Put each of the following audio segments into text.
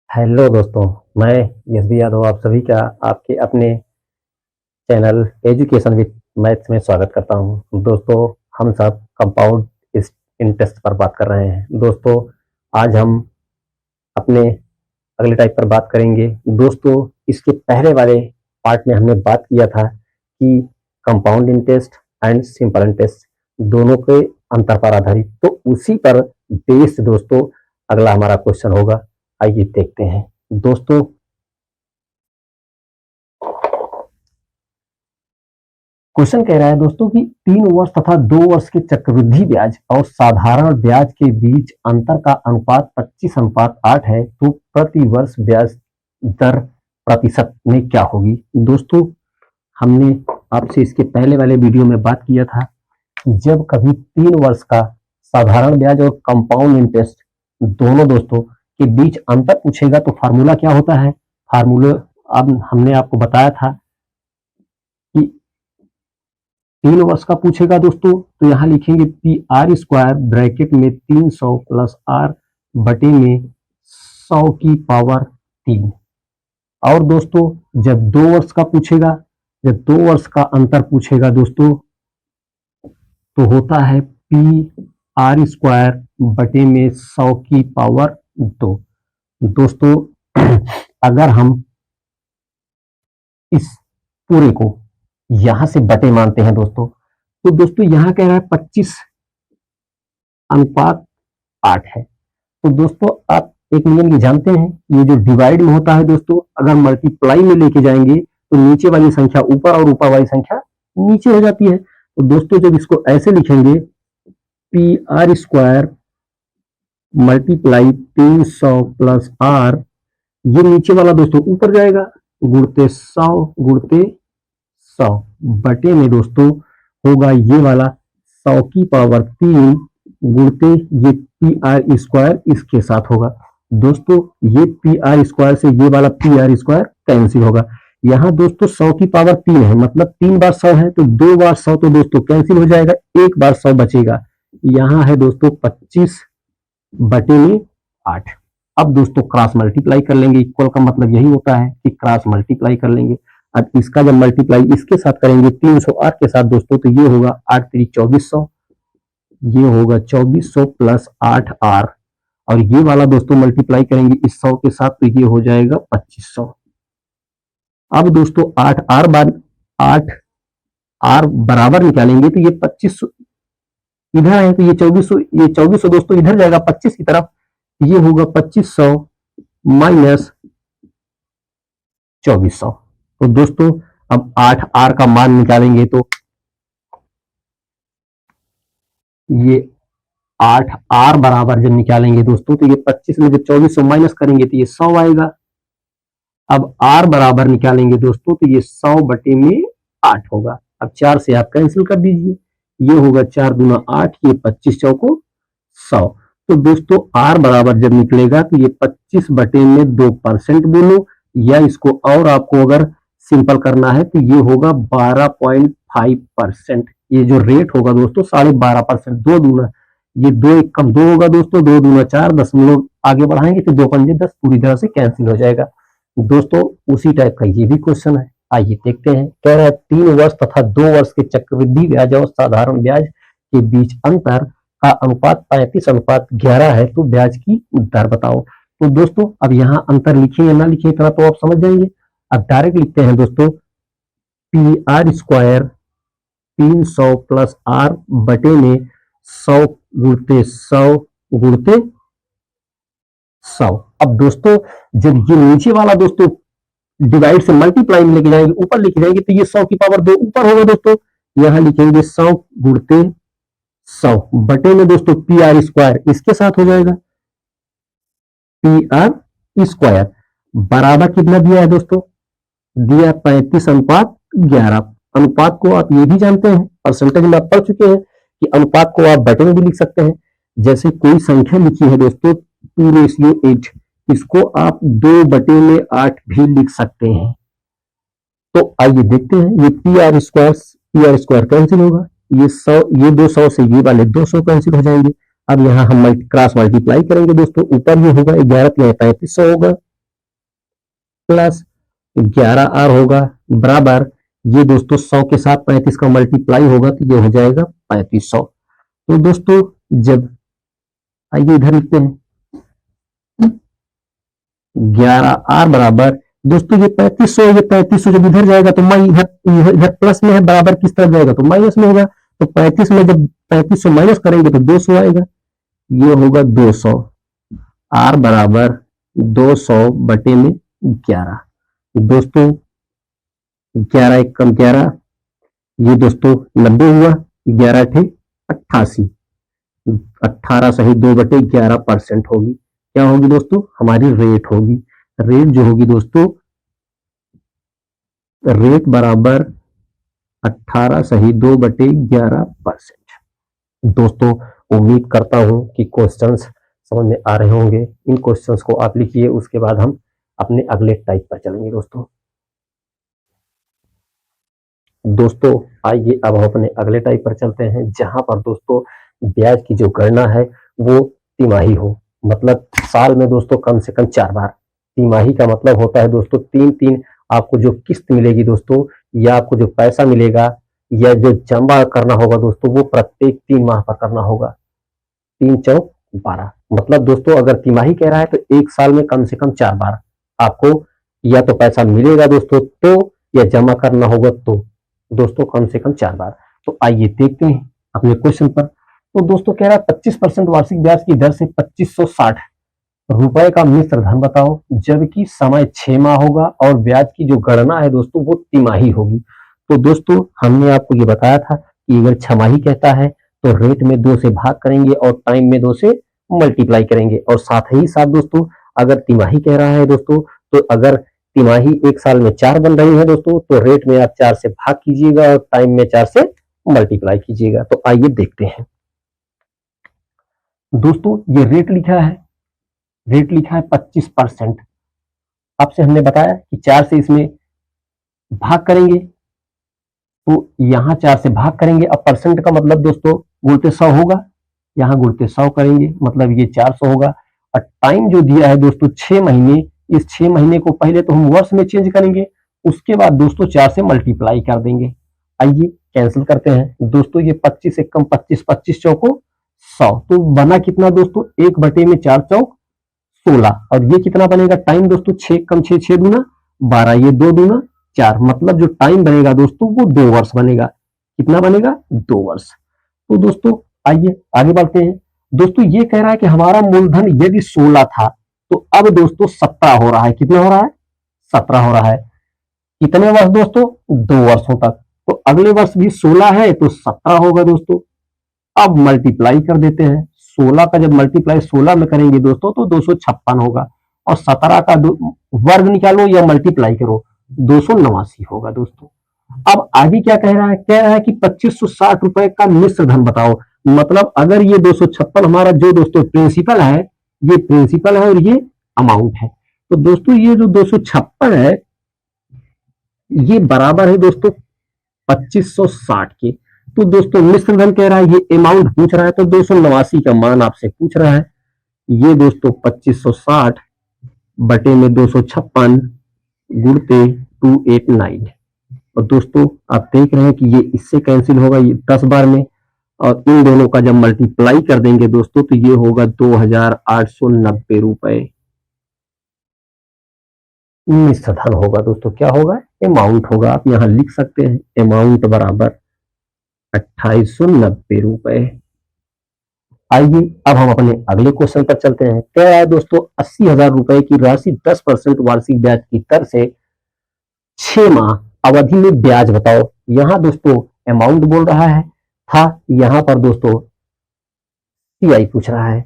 Hello दोस्तों, मैं यशवी यादव आप सभी का आपके अपने चैनल एजुकेशन विद मैथ्स में स्वागत करता हूं। दोस्तों, हम सब कंपाउंड इंटरेस्ट पर बात कर रहे हैं। दोस्तों, आज हम अपने अगले टाइप पर बात करेंगे। दोस्तों, इसके पहले वाले पार्ट में हमने बात किया था कि compound interest and simple interest दोनों के अंतर पर आधारित, तो उसी पर बेस्ड दोस्तों अगला हमारा क्वेश्चन होगा। आइए देखते हैं। दोस्तों, क्वेश्चन कह रहा है दोस्तों कि 3 वर्ष तथा 2 वर्ष के चक्रवृद्धि ब्याज और साधारण ब्याज के बीच अंतर का अनुपात 25:8 है, तो प्रति वर्ष ब्याज दर प्रतिशत में क्या होगी। दोस्तों, हमने आपसे इसके पहले वाले वीडियो में बात किया था कि जब कभी 3 वर्ष का साधारण ब्याज और कंपाउंड इंटरेस्ट दोनों दोस्तों के बीच अंतर पूछेगा तो फार्मूला क्या होता है। फार्मूला अब हमने आपको बताया था कि 3 वर्ष का पूछेगा दोस्तों तो यहाँ लिखेंगे PR² ब्रैकेट में 300 प्लस R बटे में 100 की पावर 3। और दोस्तों, जब 2 वर्ष का पूछेगा, जब 2 वर्ष का अंतर पूछेगा दोस्तों तो होता है PR² बटे में 100 की पावर 2। दोस्तों, अगर हम इस पूरे को यहां से बटे मानते हैं दोस्तों, तो दोस्तों यहां कह रहा है 25:8 है। तो दोस्तों, आप एक नियम ये जानते हैं, ये जो डिवाइड में होता है दोस्तों, अगर मल्टीप्लाई में लेके जाएंगे तो नीचे वाली संख्या ऊपर और ऊपर वाली संख्या नीचे हो जाती है। तो दोस्तों, जब इसको ऐसे लिखेंगे PR² मल्टीप्लाई 300 प्लस R, ये नीचे वाला दोस्तों ऊपर जाएगा, गुणते 100 बटे में दोस्तों होगा ये वाला 100 की पावर 3 गुणते ये PR² इसके साथ होगा। दोस्तों, ये PR² से ये वाला PR² कैंसिल होगा। यहाँ दोस्तों 100 की पावर 3 है, मतलब 3 बार 100 है, तो 2 बार 100 तो दोस्तों कैंसिल हो जाएगा, 1 बार 100 बचेगा। यहाँ है दोस्तों 25 बटे में 8। अब दोस्तों क्रॉस मल्टीप्लाई कर लेंगे। इक्वल का मतलब यही होता है कि क्रॉस मल्टीप्लाई कर लेंगे। अब इसका जब मल्टीप्लाई इसके साथ करेंगे 300R के साथ दोस्तों, तो ये होगा 8 3 2400, ये होगा 2400 प्लस 8R, और ये वाला दोस्तों मल्टीप्लाई करेंगे इस 100 के साथ, तो ये हो जाएगा 2500। अब दोस्तों 8R बराबर निकालेंगे तो ये 2500 इधर है, तो ये 2400 दोस्तों इधर जाएगा 25 की तरफ, ये होगा 2500 माइनस 2400। तो दोस्तों अब 8R का मान निकालेंगे तो ये 8R बराबर जब निकालेंगे दोस्तों, तो ये 25 में जब 2400 माइनस करेंगे तो ये 100 आएगा। अब R बराबर निकालेंगे दोस्तों तो ये 100 बटे में 8 होगा। अब 4 से आप कैंसिल कर दीजिए, ये होगा 4 दूना 8, ये 25 चौको 100। तो दोस्तों R बराबर जब निकलेगा तो ये 25 बटे में 2% बोलो, या इसको और आपको अगर सिंपल करना है तो ये होगा 12.5%। ये जो रेट होगा दोस्तों 12.5%। 2 दूना ये 2 एक कम 2 होगा दोस्तों, 2 दूना 4, 10 आगे बढ़ाएंगे तो 2 पंजे 10 पूरी तरह से कैंसिल हो जाएगा। दोस्तों, उसी टाइप का ये भी क्वेश्चन है, आइए देखते हैं। कह रहा है 3 वर्ष तथा 2 वर्ष के चक्रवृद्धि ब्याज और साधारण ब्याज के बीच अंतर का अनुपात 35:11 है, तो ब्याज की दर बताओ। तो दोस्तों, अब यहाँ अंतर लिखे या ना लिखे इतना तो आप समझ जाएंगे। अब डायरेक्ट लिखते हैं दोस्तों, PR² 300 प्लस R बटे में 100 गुणते 100 गुणते 100। अब दोस्तों, जब ये नीचे वाला दोस्तों डिवाइड से मल्टीप्लाई में लेके जाएंगे, ऊपर लेके जाएंगे, तो ये 100 की पावर 2 ऊपर होगा दोस्तों, यहां लिखेंगे 100 गुणते 100 बटे में दोस्तों PR² इसके साथ हो जाएगा PR² बराबर कितना दिया है दोस्तों, दिया 35:11। अनुपात को आप ये भी जानते हैं, परसेंटेज में आप पढ़ चुके हैं कि अनुपात को आप बटे में भी लिख सकते हैं। जैसे कोई संख्या लिखी है दोस्तों 2:8, इसको आप 2 बटे में 8 भी लिख सकते हैं। तो आइए देखते हैं, ये PR² कैंसिल होगा, ये 100 ये 200 से ये वाले 200 कैंसिल हो जाएंगे। अब यहाँ हम क्रॉस मल्टीप्लाई करेंगे दोस्तों, ऊपर ये होगा 11 × 3500 होगा, प्लस 11R होगा बराबर, ये दोस्तों 100 के साथ 35 का मल्टीप्लाई होगा तो ये हो जाएगा 3500। तो दोस्तों जब आइए इधर लिखते हैं 11R बराबर, दोस्तों ये 3500, ये 3500 जब इधर जाएगा तो इधर प्लस में है, बराबर किस तरफ जाएगा तो माइनस में होगा। तो 35 में जब 3500 माइनस करेंगे तो 200 आएगा, ये होगा 200। R बराबर 200 बटे में 11। दोस्तों 11 एक कम 11, ये दोस्तों 90 हुआ, 11 थे 88, 18 सही 2 बटे 11% होगी। क्या होगी दोस्तों, हमारी रेट होगी। रेट जो होगी दोस्तों, रेट बराबर 18 सही 2 बटे 11%। दोस्तों उम्मीद करता हूं कि क्वेश्चंस समझ में आ रहे होंगे। इन क्वेश्चंस को आप लिखिए, उसके बाद हम अपने अगले टाइप पर चलेंगे। दोस्तों आइए अब हम अपने अगले टाइप पर चलते हैं, जहां पर दोस्तों ब्याज की जो गणना है वो तिमाही हो, मतलब साल में दोस्तों कम से कम 4 बार। तिमाही का मतलब होता है दोस्तों 3 आपको जो किस्त मिलेगी दोस्तों, या आपको जो पैसा मिलेगा या जो जमा करना होगा दोस्तों, वो प्रत्येक 3 माह पर करना होगा। 3 चौक 12, मतलब दोस्तों अगर तिमाही कह रहा है तो एक साल में कम से कम 4 बार आपको या तो पैसा मिलेगा दोस्तों, तो या जमा करना होगा तो दोस्तों कम से कम 4 बार। तो आइए देखते हैं अपने क्वेश्चन पर। तो दोस्तों कह रहा है 25% वार्षिक ब्याज की दर से 2560 रुपए का मिश्र धन बताओ, जबकि समय 6 माह होगा और ब्याज की जो गणना है दोस्तों वो तिमाही होगी। तो दोस्तों हमने आपको ये बताया था कि अगर छमाही कहता है तो रेट में 2 से भाग करेंगे और टाइम में 2 से मल्टीप्लाई करेंगे, और साथ ही साथ दोस्तों अगर तिमाही कह रहा है दोस्तों, तो अगर तिमाही एक साल में 4 बन रही है दोस्तों, तो रेट में आप 4 से भाग कीजिएगा और टाइम में 4 से मल्टीप्लाई कीजिएगा। तो आइए देखते हैं दोस्तों, ये रेट लिखा है, रेट लिखा है 25%। आपसे हमने बताया कि 4 से इसमें भाग करेंगे, तो यहां 4 से भाग करेंगे। अब परसेंट का मतलब दोस्तों गुणते 100 होगा, यहां गुणते 100 करेंगे, मतलब ये 400 होगा। और टाइम जो दिया है दोस्तों 6 महीने, इस 6 महीने को पहले तो हम वर्ष में चेंज करेंगे, उसके बाद दोस्तों 4 से मल्टीप्लाई कर देंगे। आइए कैंसिल करते हैं दोस्तों, ये 25 एक कम 25, 25 चौको 100, तो बना कितना दोस्तों 1 बटे में 4 चौक 16, और ये कितना बनेगा टाइम दोस्तों 6 कम 6, 6 दूना 12, ये 2 दूना 4, मतलब जो टाइम बनेगा दोस्तों वो 2 वर्ष बनेगा। कितना बनेगा 2 वर्ष। तो दोस्तों आइए आगे बढ़ते हैं। दोस्तों ये कह रहा है कि हमारा मूलधन यदि 16 था तो अब दोस्तों 17 हो रहा है। कितना हो रहा है 17 हो रहा है। कितने वर्ष दोस्तों 2 वर्षों तक। तो अगले वर्ष भी 16 है तो 17 होगा दोस्तों। अब मल्टीप्लाई कर देते हैं, 16 का जब मल्टीप्लाई 16 में करेंगे दोस्तों तो 256 होगा, और 17 का वर्ग निकालो या मल्टीप्लाई करो 289 होगा दोस्तों। अब आगे क्या कह रहा है, कह रहा है कि 2560 रुपए का मिश्र धन बताओ, मतलब अगर ये 256 हमारा जो दोस्तों प्रिंसिपल है, ये प्रिंसिपल है और ये अमाउंट है, तो दोस्तों ये जो 256 है ये बराबर है दोस्तों 2560 के। तो दोस्तों मिश्र धन कह रहा है, ये अमाउंट पूछ रहा है, तो 289 का मान आपसे पूछ रहा है। ये दोस्तों 2560 बटे में 256 गुणते 289, और दोस्तों आप देख रहे हैं कि ये इससे कैंसिल होगा ये 10 बार में, और इन दोनों का जब मल्टीप्लाई कर देंगे दोस्तों तो ये होगा 2890 रुपए मिश्र धन होगा दोस्तों। क्या होगा अमाउंट होगा, आप यहां लिख सकते हैं अमाउंट बराबर 2890 रुपए। आइए अब हम अपने अगले क्वेश्चन पर चलते हैं। कह रहा है दोस्तों 80,000 रुपए की राशि 10% वार्षिक ब्याज की दर से 6 माह अवधि में ब्याज बताओ। यहां दोस्तों अमाउंट बोल रहा है था, यहां पर दोस्तों सीआई पूछ रहा है।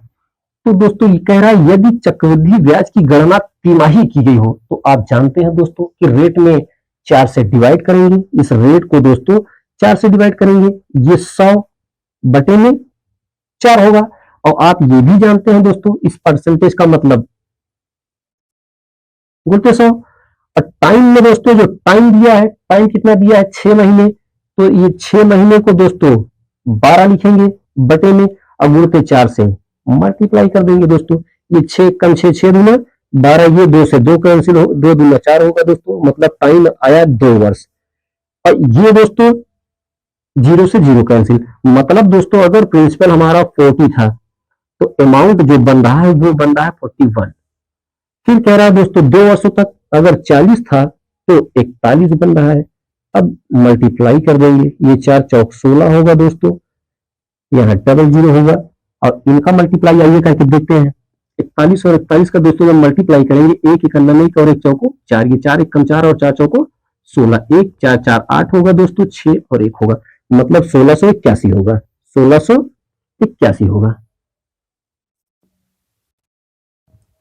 तो दोस्तों ये कह रहा है यदि चक्रवृद्धि ब्याज की गणना तिमाही की गई हो, तो आप जानते हैं दोस्तों कि रेट में 4 से डिवाइड करेंगे, इस रेट को दोस्तों 4 से डिवाइड करेंगे, ये 100 बटे में 4 होगा। और आप ये भी जानते हैं दोस्तों इस परसेंटेज का मतलब गुणते 100। और टाइम में दोस्तों जो टाइम दिया है, टाइम कितना दिया है 6 महीने, तो ये 6 महीने को दोस्तों 12 लिखेंगे बटे में, अब गुणते 4 से मल्टीप्लाई कर देंगे दोस्तों। ये 6 कम 6, 6 दूना 12 ये 2 से 2 कैंसिल हो, 2 दूना 4 होगा दोस्तों, मतलब टाइम आया 2 वर्ष। और ये दोस्तों 0 से 0 कैंसिल, मतलब दोस्तों अगर प्रिंसिपल हमारा 40 था तो अमाउंट जो बन रहा है वो बन रहा है 41। फिर कह रहा है दोस्तों 2 वर्षों तक अगर 40 था तो 41 बन रहा है। अब मल्टीप्लाई कर देंगे, ये 4 चौक 16 होगा दोस्तों, यहाँ डबल जीरो होगा, और इनका मल्टीप्लाई आइए करके देखते हैं। 41 और 41 का दोस्तों जब मल्टीप्लाई करेंगे, एक एक अन्ना नहीं और एक चौको 4, ये 4 एक कम 4 और 4 चौको 16, 1 4 4 8 होगा दोस्तों, 6 और 1 होगा, मतलब 1681 होगा, 1681 होगा।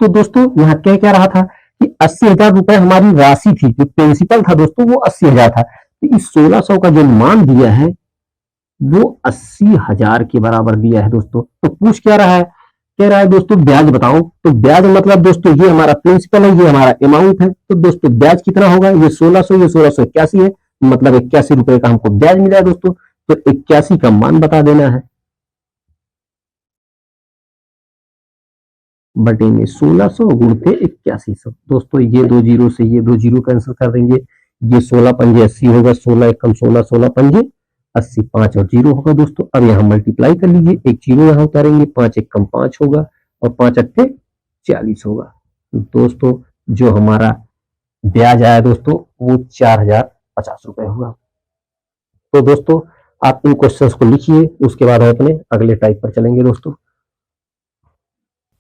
तो दोस्तों यहाँ क्या क्या रहा था कि 80,000 रुपए हमारी राशि थी, जो प्रिंसिपल था दोस्तों वो 80,000 था, तो इस 1600 का जो मान दिया है वो 80,000 के बराबर दिया है दोस्तों। तो पूछ क्या रहा है, कह रहा है दोस्तों ब्याज बताओ। तो ब्याज मतलब दोस्तों ये हमारा प्रिंसिपल है, ये हमारा अमाउंट है, तो दोस्तों ब्याज कितना होगा, ये 1600, ये 1681 है, मतलब 81 रुपए का हमको ब्याज मिला है दोस्तों। तो 81 का मान बता देना है, बटे में 1600 गुणते 8100। दोस्तों ये 2 जीरो से ये 2 जीरो कैंसिल कर देंगे, ये 16 पंजे 80 होगा, 16 एक कम 16, 16 पंजे 80, 5 और जीरो होगा दोस्तों। अब यहाँ मल्टीप्लाई कर लीजिए, एक जीरो यहाँ उतारेंगे, 5 एक कम 5 होगा, और 5 अट्ठे 40 होगा। दोस्तों जो हमारा ब्याज आया दोस्तों वो 4050 रुपए होगा। तो दोस्तों आप इन क्वेश्चंस को लिखिए, उसके बाद हम अपने अगले टाइप पर चलेंगे दोस्तों।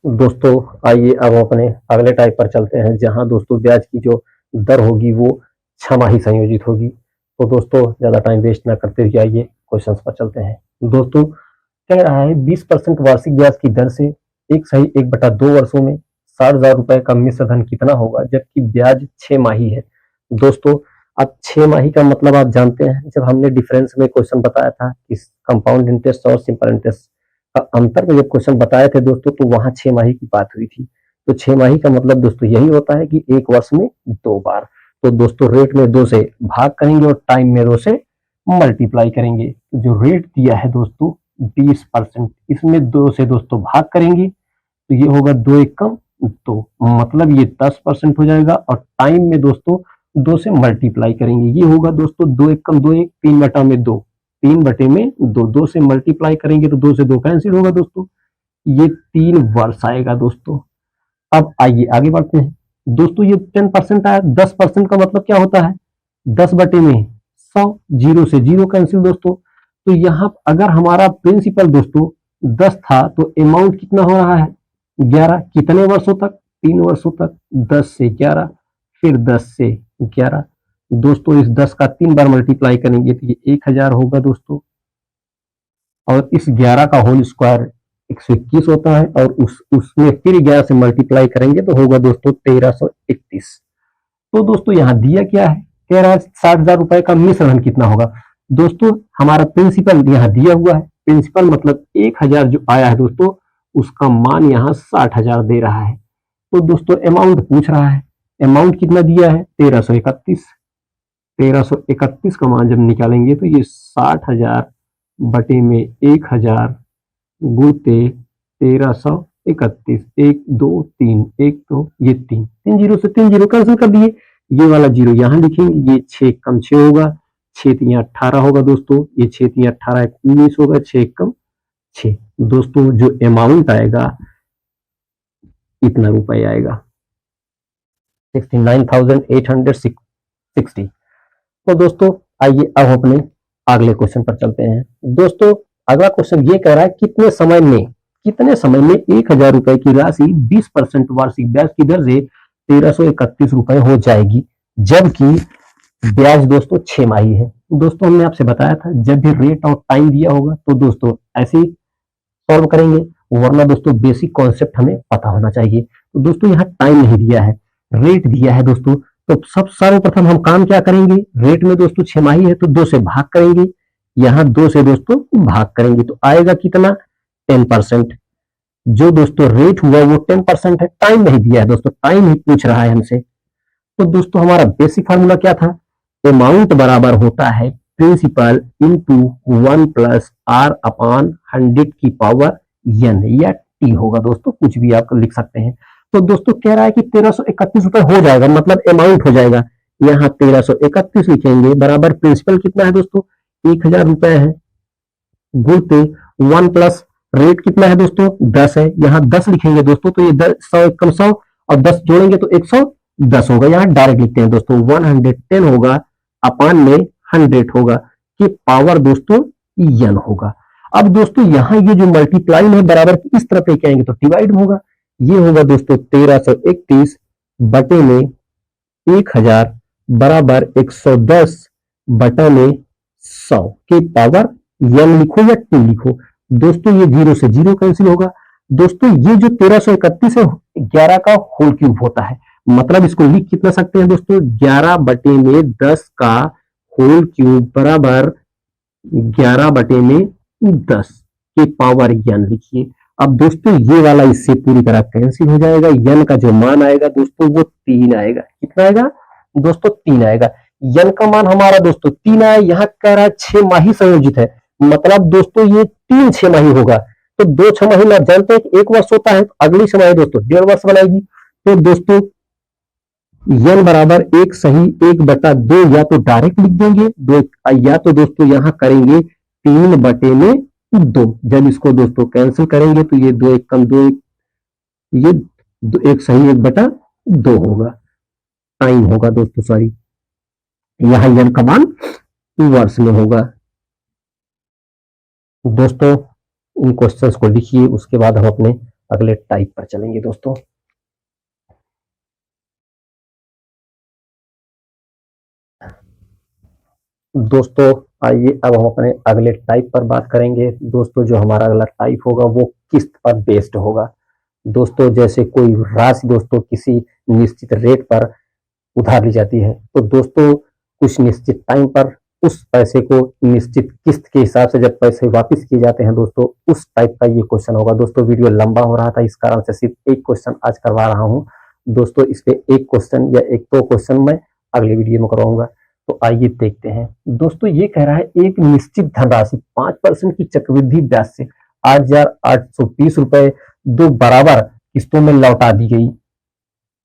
दोस्तों आइए अब अपने अगले टाइप पर चलते हैं, जहां दोस्तों ब्याज की जो दर होगी वो छमाही संयोजित होगी। तो दोस्तों ज्यादा टाइम वेस्ट ना करते हुए आइए क्वेश्चंस पर चलते हैं। दोस्तों कह रहा है 20% वार्षिक ब्याज की दर से 1/2 वर्षों में 60,000 रुपए का मिश्र धन कितना होगा, जबकि ब्याज 6 माही है। दोस्तों अब 6 माही का मतलब आप जानते हैं, जब हमने डिफरेंस में क्वेश्चन बताया था कि कंपाउंड इंटरेस्ट और सिंपल इंटरेस्ट का अंतर में जब क्वेश्चन बताए थे दोस्तों, तो वहां 6 माही की बात हुई थी। तो 6 माही का मतलब दोस्तों यही होता है कि एक वर्ष में 2 बार। तो दोस्तों रेट में 2 से भाग करेंगे और टाइम में 2 से मल्टीप्लाई करेंगे। तो जो रेट दिया है दोस्तों 20%, इसमें 2 से दोस्तों भाग करेंगे तो ये होगा 2 एक कम 2, मतलब ये 10% हो जाएगा, और टाइम में दोस्तों 2 से मल्टीप्लाई करेंगे, ये होगा दोस्तों 2 एक कम 2, 1 3 बटा में 2, 3 बटे में 2, 2 से मल्टीप्लाई करेंगे तो 2 से 2 कैंसिल होगा दोस्तों, ये 3 वर्ष आएगा दोस्तों। अब आइए आगे बढ़ते हैं। दोस्तों ये 10% आया, 10% का मतलब क्या होता है, 10 बटे में 100, जीरो से जीरो कैंसिल दोस्तों। तो यहाँ अगर हमारा प्रिंसिपल दोस्तों 10 था तो अमाउंट कितना हो रहा है 11, कितने वर्षों तक, 3 वर्षों तक, 10 से 11, फिर 10 से 11। दोस्तों इस 10 का 3 बार मल्टीप्लाई करेंगे तो ये 1000 होगा दोस्तों, और इस 11 का होल स्क्वायर 121 होता है, और उसमें फिर 11 से मल्टीप्लाई करेंगे तो होगा दोस्तों 1331। तो दोस्तों यहाँ दिया क्या है, कह रहा है 60,000 रुपए का मिश्र धन कितना होगा। दोस्तों हमारा प्रिंसिपल यहाँ दिया हुआ है, प्रिंसिपल मतलब 1000 जो आया है दोस्तों, उसका मान यहाँ 60,000 दे रहा है। तो दोस्तों अमाउंट पूछ रहा है, अमाउंट कितना दिया है 1331, 1331 का मान जब निकालेंगे तो ये 60,000 बटे में 1000 गुणते 1331, 1 2 3, 1 2 ये 3, 3 जीरो से 3 जीरो कैंसिल कर दिए, ये वाला जीरो यहाँ लिखेंगे, ये 6 कम 6 होगा, 6 3 18 होगा दोस्तों, ये 6 3 18 19 होगा, 6 कम 6। दोस्तों जो अमाउंट आएगा इतना रुपए आएगा 69,860। तो दोस्तों आइए अब अपने अगले क्वेश्चन पर चलते हैं। दोस्तों अगला क्वेश्चन ये कह रहा है कितने समय में 1000 रुपए की राशि 20% वार्षिक ब्याज की दर से 1331 रुपए हो जाएगी, जबकि ब्याज दोस्तों 6 माही है। दोस्तों हमने आपसे बताया था जब भी रेट और टाइम दिया होगा तो दोस्तों ऐसे ही सॉल्व करेंगे, वरना दोस्तों बेसिक कॉन्सेप्ट हमें पता होना चाहिए। तो दोस्तों यहाँ टाइम नहीं दिया है, रेट दिया है दोस्तों। तो सब सर्वप्रथम हम काम क्या करेंगे, रेट में दोस्तों 6 माही है तो 2 से भाग करेंगे, यहाँ 2 से दोस्तों भाग करेंगे तो आएगा कितना 10%। जो दोस्तों रेट हुआ वो 10% है, टाइम नहीं दिया है दोस्तों, टाइम ही पूछ रहा है हमसे। तो दोस्तों हमारा बेसिक फार्मूला क्या था, अमाउंट बराबर होता है principal into 1 plus R upon 100 की पावर n, या टी होगा दोस्तों, कुछ भी आप लिख सकते हैं। तो दोस्तों कह रहा है कि 1331 रुपए हो जाएगा, मतलब अमाउंट हो जाएगा। यहाँ 1331 लिखेंगे, बराबर प्रिंसिपल कितना है दोस्तों, 1000 रुपए है, गुणते 1 प्लस रेट कितना है दोस्तों, 10 है। यहाँ 10 लिखेंगे दोस्तों, तो ये 100 कम 100 और 10 जोड़ेंगे तो 110 होगा। यहाँ डायरेक्ट लिखते हैं दोस्तों, 110 होगा अपान में 100 होगा, कि पावर दोस्तों n होगा। अब दोस्तों यहाँ ये जो मल्टीप्लाई है बराबर की इस तरफ लेके आएंगे तो डिवाइड होगा। ये होगा दोस्तों 1331 बटे में 1000 बराबर 110 बटा में 100 के पावर n लिखो या 2 लिखो। दोस्तों ये 0 से 0 कैंसिल होगा। दोस्तों ये जो 1331 है 11 का होल क्यूब होता है, मतलब इसको लिख कितना सकते हैं दोस्तों, 11 बटे में 10 का होल क्यूब बराबर 11 बटे में 10 के पावर n लिखिए। अब दोस्तों ये वाला इससे पूरी तरह कैंसिल हो जाएगा। n का जो मान आएगा दोस्तों वो 3 आएगा। कितना आएगा दोस्तों, 3 आएगा। n का मान हमारा दोस्तों 3 आया। यहाँ कह रहा है 6 माही संयोजित है, मतलब दोस्तों ये 3 छमाही होगा। तो 2 छमाही में आप जानते हैं कि 1 वर्ष होता है, तो अगली छमाही दोस्तों 1.5 वर्ष बनाएगी। तो दोस्तों n बराबर 1 सही 1 बटा 2 या तो डायरेक्ट लिख देंगे 2, या तो दोस्तों यहाँ करेंगे 3 बटे में 2। जब इसको दोस्तों कैंसिल करेंगे तो ये 2 1 कम 2 1, ये 1 सही 1 बटा 2 होगा, टाइम होगा दोस्तों, सॉरी यहाँ n का मान वर्ष में होगा। दोस्तों इन क्वेश्चंस को लिखिए, उसके बाद हम अपने अगले टाइप पर चलेंगे दोस्तों। दोस्तों आइए अब हम अपने अगले टाइप पर बात करेंगे। दोस्तों जो हमारा अगला टाइप होगा वो किस्त पर बेस्ड होगा। दोस्तों जैसे कोई राशि दोस्तों किसी निश्चित रेट पर उधार ली जाती है, तो दोस्तों कुछ निश्चित टाइम पर उस पैसे को निश्चित किस्त के हिसाब से जब पैसे वापस किए जाते हैं दोस्तों, उस टाइप का ये क्वेश्चन होगा। दोस्तों वीडियो लंबा हो रहा था, इस कारण से सिर्फ एक क्वेश्चन आज करवा रहा हूं दोस्तों। इस पे एक क्वेश्चन या एक दो क्वेश्चन मैं अगले वीडियो में करवाऊंगा। तो आइए देखते हैं। दोस्तों ये कह रहा है एक निश्चित धनराशि 5% की चक्रवृद्धि ब्याज से 8,820 रुपए 2 बराबर किस्तों में लौटा दी गई,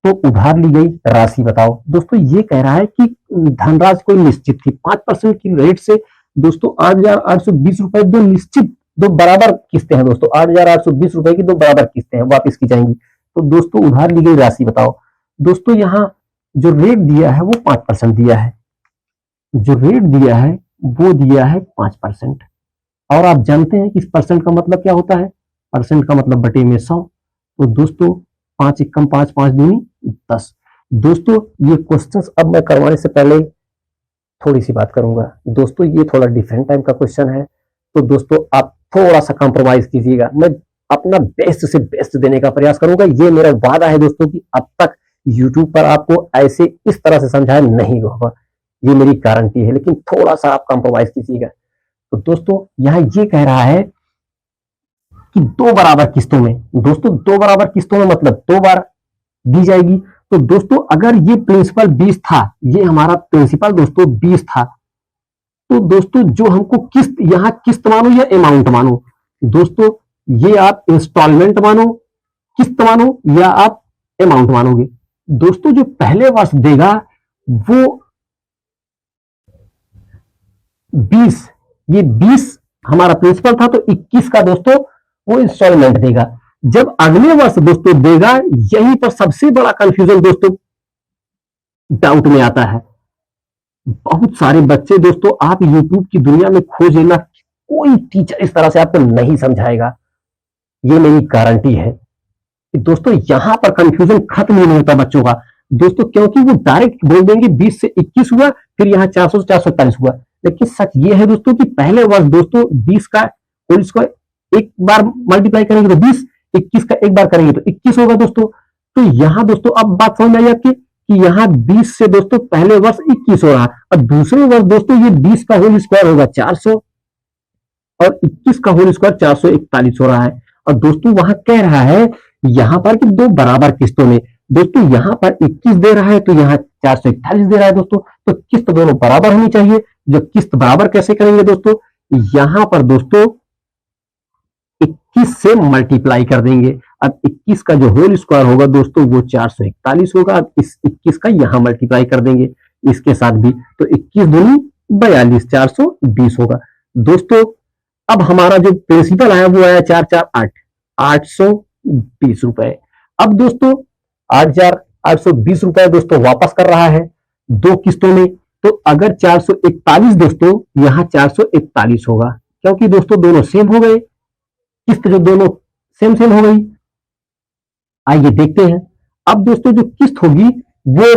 तो उधार ली गई राशि बताओ। दोस्तों ये कह रहा है कि धनराशि कोई निश्चित थी 5% की रेट से दोस्तों 8,820 रुपए 2 निश्चित 2 बराबर किस्तें हैं दोस्तों, 8,820 रुपए की 2 बराबर किस्तें हैं, वापस की जाएंगी। तो दोस्तों उधार ली गई राशि बताओ। दोस्तों यहाँ जो रेट दिया है वो 5% दिया है, जो रेट दिया है वो दिया है 5%। और आप जानते हैं कि इस परसेंट का मतलब क्या होता है, परसेंट का मतलब बटे में 100। तो दोस्तों 5 एकम 5 5 दूनी 10। दोस्तों ये क्वेश्चंस अब मैं करवाने से पहले थोड़ी सी बात करूंगा। दोस्तों ये थोड़ा डिफरेंट टाइप का क्वेश्चन है, तो दोस्तों आप थोड़ा सा कॉम्प्रोमाइज कीजिएगा। मैं अपना बेस्ट से बेस्ट देने का प्रयास करूंगा, ये मेरा वादा है दोस्तों कि अब तक यूट्यूब पर आपको ऐसे इस तरह से समझाया नहीं होगा, ये मेरी गारंटी है। लेकिन थोड़ा सा आप कॉम्प्रोमाइज कीजिएगा। तो दोस्तों यहाँ ये कह रहा है कि 2 बराबर किस्तों में, दोस्तों 2 बराबर किस्तों में मतलब 2 बार दी जाएगी। तो दोस्तों अगर ये प्रिंसिपल 20 था, ये हमारा प्रिंसिपल दोस्तों 20 था, तो दोस्तों जो हमको किस्त, यहाँ किस्त मानो या अमाउंट मानो, दोस्तों ये आप इंस्टॉलमेंट मानो, किस्त मानो या आप अमाउंट मानोगे। दोस्तों जो पहले वर्ष देगा वो 20, ये 20 हमारा प्रिंसिपल था, तो 21 का दोस्तों वो इंस्टॉलमेंट देगा। जब अगले वर्ष दोस्तों देगा, यहीं पर सबसे बड़ा कंफ्यूजन दोस्तों डाउट में आता है। बहुत सारे बच्चे दोस्तों, आप यूट्यूब की दुनिया में खोज लेना, कोई टीचर इस तरह से आपको नहीं समझाएगा, ये मेरी गारंटी है कि दोस्तों यहां पर कंफ्यूजन खत्म नहीं होता बच्चों का दोस्तों, क्योंकि वो डायरेक्ट बोल देंगे 20 से 21 हुआ, फिर यहाँ 400 से 440 हुआ। लेकिन सच ये है दोस्तों कि पहले वर्ष दोस्तों 20 का होल स्क्वायर एक बार मल्टीप्लाई करेंगे तो 20, 21 का एक बार करेंगे तो 21 होगा दोस्तों। तो यहाँ दोस्तों अब बात समझ में आई आपकी कि यहाँ 20 से दोस्तों पहले वर्ष 21 हो रहा, और दूसरे वर्ष दोस्तों ये 20 का होल स्क्वायर होगा 400 और 21 का होल स्क्वायर 441 हो रहा है। और दोस्तों वहां कह रहा है यहाँ पर कि 2 बराबर किस्तों में, दोस्तों यहाँ पर 21 दे रहा है तो यहाँ 441 दे रहा है दोस्तों, तो किस्त दोनों बराबर होनी चाहिए। जो किस्त बराबर कैसे करेंगे दोस्तों, यहाँ पर दोस्तों 21 से मल्टीप्लाई कर देंगे, अब 21 का जो होल स्क्वायर होगा दोस्तों वो 441 होगा। अब इस 21 का यहां मल्टीप्लाई कर देंगे इसके साथ भी, तो 21 दूनी 42, 420 होगा दोस्तों। अब हमारा जो प्रिंसिपल आया वो आया 448, 820 रुपए। अब दोस्तों 8,820 रुपए दोस्तों वापस कर रहा है 2 किस्तों में। तो अगर 441 दोस्तों यहां 441 होगा, क्योंकि दोस्तों दोनों सेम हो गए, किस्त जो दोनों सेम सेम हो गई। आइए देखते हैं। अब दोस्तों जो किस्त होगी वो